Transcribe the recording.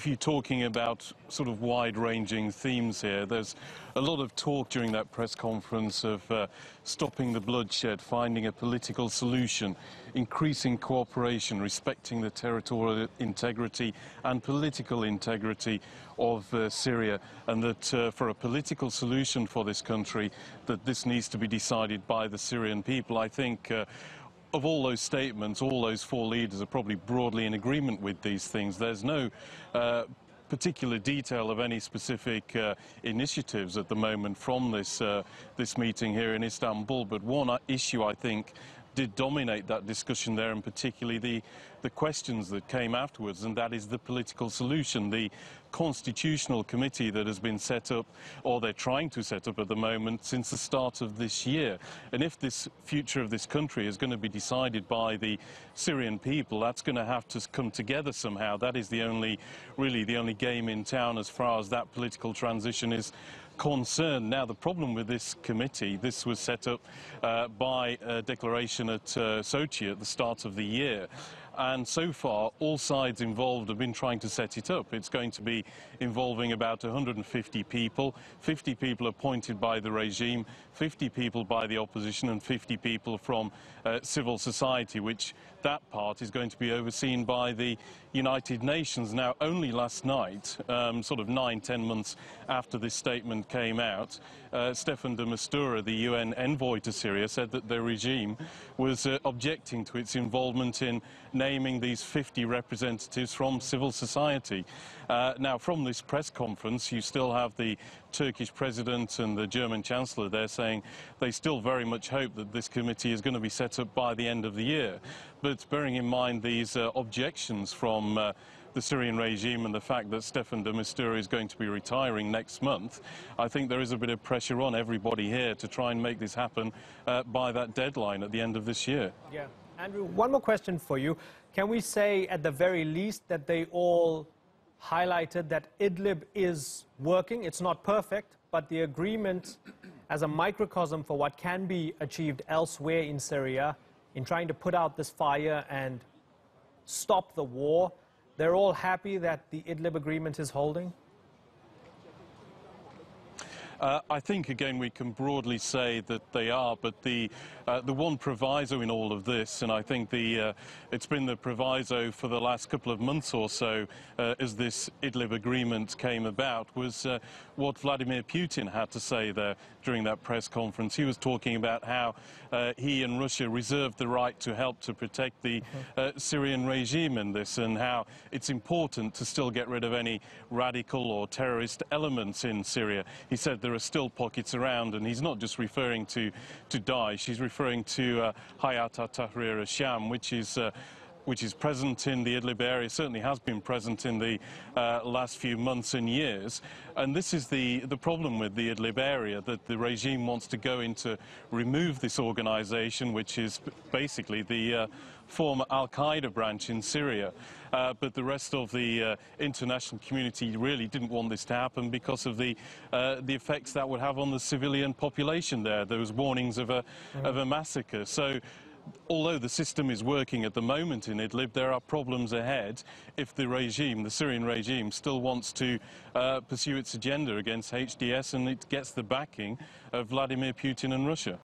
If you're talking about sort of wide-ranging themes here, there's a lot of talk during that press conference of stopping the bloodshed, finding a political solution, increasing cooperation, respecting the territorial integrity and political integrity of Syria, and that for a political solution for this country, that this needs to be decided by the Syrian people. I think of all those statements, all those four leaders are probably broadly in agreement with these things. There's no particular detail of any specific initiatives at the moment from this meeting here in Istanbul, but one issue I think did dominate that discussion there, and particularly the questions that came afterwards, and that is the political solution. The constitutional committee that has been set up, or they're trying to set up at the moment, since the start of this year. And if this future of this country is going to be decided by the Syrian people, that's going to have to come together somehow. That is really the only game in town as far as that political transition is concerned. Now, the problem with this committee, this was set up by a declaration at Sochi at the start of the year. And so far, all sides involved have been trying to set it up. It's going to be involving about 150 people, 50 people appointed by the regime, 50 people by the opposition, and 50 people from civil society, which that part is going to be overseen by the United Nations. Now, only last night, sort of 9-10 months after this statement came out, Staffan de Mistura, the UN envoy to Syria, said that the regime was objecting to its involvement in naming these 50 representatives from civil society. Now, from this press conference, you still have the Turkish president and the German chancellor there saying they still very much hope that this committee is going to be set up by the end of the year. But bearing in mind these objections from the Syrian regime and the fact that Staffan de Mistura is going to be retiring next month, I think there is a bit of pressure on everybody here to try and make this happen by that deadline at the end of this year. Yeah. Andrew, one more question for you. Can we say at the very least that they all highlighted that Idlib is working? It's not perfect, but the agreement as a microcosm for what can be achieved elsewhere in Syria in trying to put out this fire and stop the war, they're all happy that the Idlib agreement is holding? I think, again, we can broadly say that they are, but the one proviso in all of this, and I think it's been the proviso for the last couple of months or so as this Idlib agreement came about, was what Vladimir Putin had to say there during that press conference. He was talking about how he and Russia reserved the right to help to protect the Syrian regime in this, and how it's important to still get rid of any radical or terrorist elements in Syria. He said there are still pockets around, and he's not just referring to Daesh, he's referring to Hayat al-Tahrir al-Sham, which is present in the Idlib area, certainly has been present in the last few months and years. And this is the problem with the Idlib area, that the regime wants to go in to remove this organization, which is basically the former al-Qaeda branch in Syria. But the rest of the international community really didn't want this to happen because of the effects that would have on the civilian population there. There was warnings of a massacre. So although the system is working at the moment in Idlib, there are problems ahead if the regime, the Syrian regime, still wants to pursue its agenda against HDS and it gets the backing of Vladimir Putin and Russia.